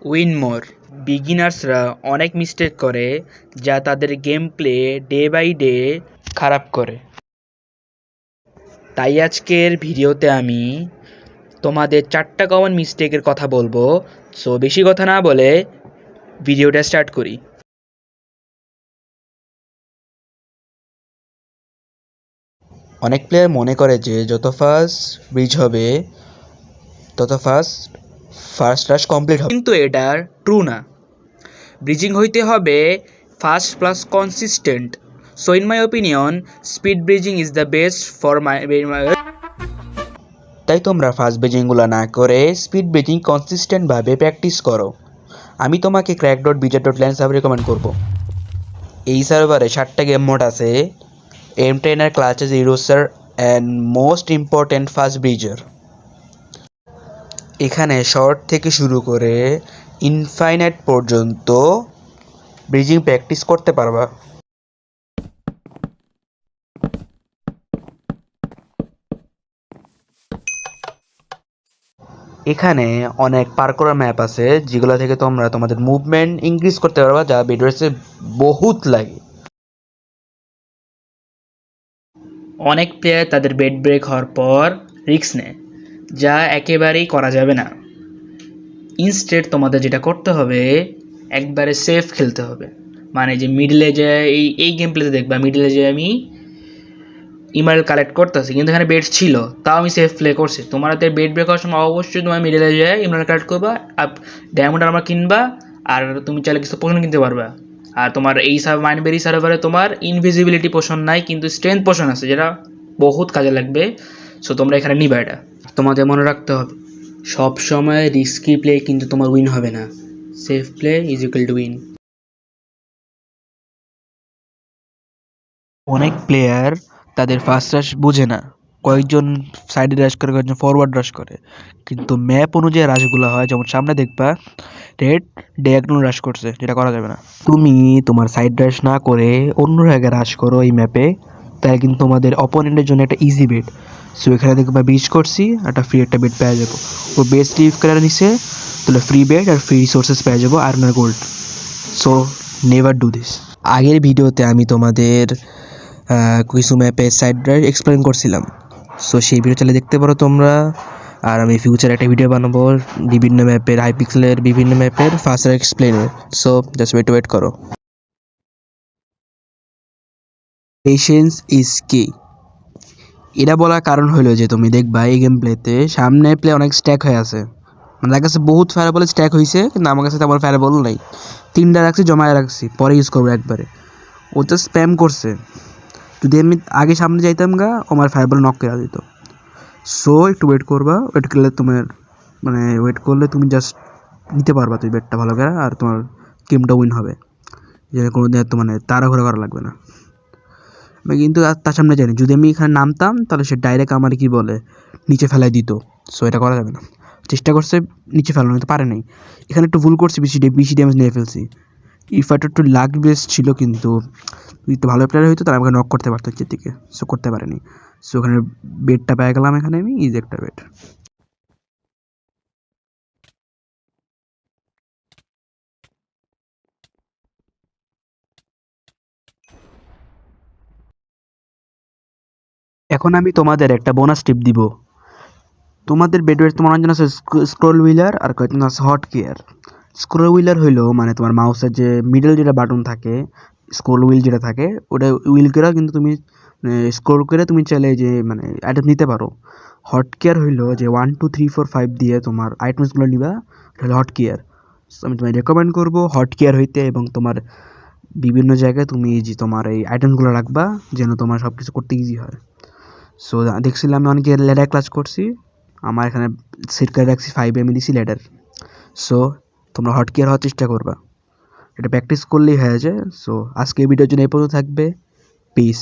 Win মোর। বিগিনার্সরা অনেক mistake করে যা তাদের game play day by day খারাপ করে। তাই আজকের ভিডিওতে আমি তোমাদের 4টা কমন মিস্টেকের কথা বলবো। সো বেশি কথা না বলে ভিডিওটা স্টার্ট করি। অনেক প্লেয়ার মনে করে যে যত ফাস্ট ব্রিজ হবে তত ফার্স্ট রাশ কমপ্লিট হবে, কিন্তু এটা ট্রু না। ব্রিজিং হইতে হবে fast plus consistent. So in my opinion speed bridging is the best for my. তাই তোমরা ফাস্ট ব্রিজিংগুলো না করে স্পিড ব্রিজিং কনসিস্টেন্টভাবে প্র্যাকটিস করো। আমি তোমাকে crack.bj.land সার্ভার রেকমেন্ড করব। এই সার্ভারে 7টা গেম মোড আছে: aim trainer, clutches, eraser and most important fast bridger. এখানে শর্ট থেকে শুরু করে ইনফাইনাইট পর্যন্ত ব্রিজিং প্র্যাকটিস করতে পারবা। এখানে অনেক পার করার ম্যাপ আছে যেগুলো থেকে তোমরা তোমাদের মুভমেন্ট ইনক্রিজ করতে পারবা, যা ভিডিওতে বহুত লাগে। অনেক প্লেয়ার তাদের বেড ব্রেক হওয়ার পর রিস্ক নেয়, যা একেবারেই করা যাবে না। ইনস্টেড তোমাদের যেটা করতে হবে, একবারে সেফ খেলতে হবে। মানে যে মিডলে যে এই গেম প্লেতে দেখবা, মিডলে যে আমি ইমেল কালেক্ট করতেছি কিন্তু এখানে বেড ছিল, তাও আমি সেফ প্লে করছি। তোমাদের বেড ব্রেক হওয়ার সময় অবশ্যই তোমার মিডলে যায় ইমেল কালেক্ট করবা, আর ডায়মন্ড আর্মার কিনবা, আর তুমি চাইলে কিছু পোশন কিনতে পারবা। আর তোমার এই মাইনবেরি সার্ভারে তোমার ইনভিজিবিলিটি পোশন নাই, কিন্তু স্ট্রেংথ পোশন আছে, যেটা বহুত কাজে লাগবে। সো তোমরা এখানে নিবা। এটা তোমাদের মনে রাখতে হবে, সব সময় রিস্কি প্লে কিন্তু তোমার উইন হবে না। Safe play is equal to win. অনেক প্লেয়ার তাদের ফার্স্ট রাশ বুঝে না, কয়েকজন সাইডে রাশ করে, কয়েকজন ফরওয়ার্ড রাশ করে, কিন্তু ম্যাপ অনুযায়ী রাশগুলো হয়। যেমন সামনে দেখবা রেড ডায়াগোনাল রাশ করছে, যেটা করা যাবে না। তুমি তোমার সাইড রাশ না করে অন্য জায়গায় রাশ করো এই ম্যাপে, তাই কিন্তু তোমাদের অপোনেন্টের জন্য একটা ইজি বেড। সো এখানে দেখবা ব্রিজ করছি, একটা ফ্রি একটা বেড পেয়ে যাবো। ও বেস্ট লিভ করে নিছে, তাহলে ফ্রি বেড আর ফ্রি রিসোর্সেস পেয়ে যাবো, আয়রন আর gold. So never do this. আগের ভিডিওতে আমি তোমাদের কিছু ম্যাপের সাইড রাইড এক্সপ্লেন করছিলাম, সো সেই ভিডিও চালিয়ে দেখতে পারো তোমরা। আর আমি ফিউচার একটা ভিডিও বানাবো বিভিন্ন ম্যাপের, হাইপিক্সেলের বিভিন্ন ম্যাপের ফাস্ট রাইড এক্সপ্লেনের। সো জাস্ট ওয়েট করো। Patience is key. এটা বলার কারণ হলো যে তুমি দেখবা এই গেম প্লেতে সামনের প্লে অনেক স্ট্যাক হয়ে আছে। আমার কাছে বহুত ফায়ারবল স্ট্যাক হয়েছে, কিন্তু আমার কাছে তেমন ফায়ারবল নাই। 3টা রাখছি, জমায় রাখছি, পরে ইউজ করবো একবারে। ও তো স্প্যাম করছে। যদি আমি আগে সামনে যাইতাম গা, আমার ফায়ারবল নক করে দিত। সো একটু ওয়েট করবা, ওয়েট করলে তোমার ওয়েট করলে তুমি জাস্ট নিতে পারবা তুই বেটটা ভালো করে, আর তোমার গেমটা উইন হবে। যে কোনো দিন তো তাড়াহুড়া করা লাগবে না। আমি কিন্তু তার সামনে যাইনি, যদি আমি এখানে নামতাম তাহলে সে ডাইরেক্ট আমার কি বলে নিচে ফেলাই দিত। সো এটা করা যাবে না। চেষ্টা করছে নিচে ফেলানো, কিন্তু পারে নাই। এখানে একটু ভুল করছি, বেশি ড্যামেজ নিয়ে ফেলছি। ইফারটা একটু লাক বেস ছিল, কিন্তু যদি একটু ভালো প্লেয়ার হইতো তাহলে আমাকে নক করতে পারতো নিচের দিকে। সো করতে পারেনি। সো ওখানে বেডটা পেয়ে গেলাম, এখানে আমি ইজি একটা বেড। এখন আমি তোমাদের একটা বোনাস টিপ দিব। তোমাদের বেডওয়েট তোমার অনেকজন আছে স্ক্রল হুইলার, আর কয়েকজন আছে হট কেয়ার। স্ক্রল হুইলার হইলো তোমার মাউসের যে মিডল যেটা বাটন থাকে, স্ক্রল হুইল যেটা থাকে, ওটা হুইল করে কিন্তু তুমি স্ক্রল করে তুমি চাইলে যে আইটেম নিতে পারো। হট কেয়ার হইলো যে 1 2 3 4 5 দিয়ে তোমার আইটেমসগুলো নিবা, তাহলে হট কেয়ার। আমি তোমায় রেকমেন্ড করবো হট কেয়ার হইতে, এবং তোমার বিভিন্ন জায়গায় তুমি যে তোমার এই আইটেমগুলো রাখবা, যেন তোমার সব কিছু করতে ইজি হয়। সো দেখছিলাম আমি অনেকে ল্যাডার ক্লাচ করছি, আমার এখানে সেট করে রাখছি 5 দিছি ল্যাডার। সো তোমরা হট কেয়ার হওয়ার চেষ্টা করবা, এটা প্র্যাকটিস করলেই হয়ে যায়। সো আজকে এই ভিডিওর জন্য এই পর্যন্ত থাকবে। পিস।